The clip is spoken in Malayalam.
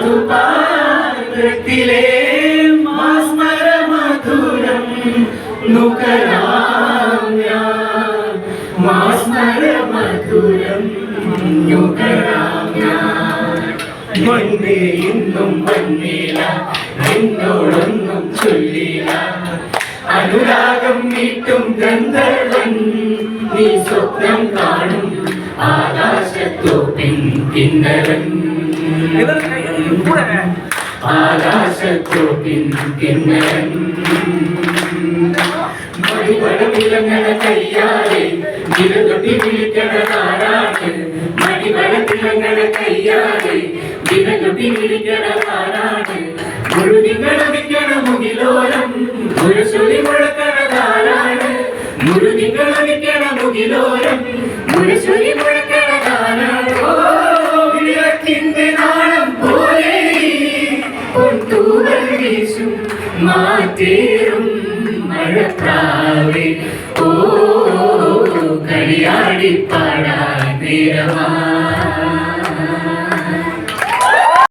മധുപാത്രത്തിലെ മാസ്മര മധുരം നുകരാം ഞാൻ, മാസ്മര മധുരം നുകരാം ഞാൻ. മണ്ണേ ഇന്നും വന്നില്ല, എന്നോടൊന്നും ചൊല്ലില്ല, അനുരാഗം മീട്ടും ഗന്ധർവൻ നീ സ്വപ്നം കാണും ആകാശത്തോപ്പിൻ കിന്നരൻ, ആകാശത്തോപ്പിൻ കിന്നരൻ. മടിവളത്തിലങ്ങണ കയ്യാലെ വിരതൊട്ടി വിളിക്കണതാരാണ്, മടിവളത്തിലങ്ങണ കയ്യാലെ വിരതൊട്ടി വിളിക്കണതാരാണ്. മുഴുതിങ്ങളൊടിക്കണ മുകിലോരം മുഴച്ചൊലി മുഴക്കണതാരാണ്, മുഴുതിങ്ങളൊടിക്കണ മുകിലോരം മുഴച്ചൊലി മുഴക്കണതാരാണ്. വിളക്കിന്റെ നാളം പോലെ പൊന്തൂവൽ വീശും മാറ്റേറും മഴപ്രാവേ, ഓ കളിയാടി പാടാൻ നേരമാ.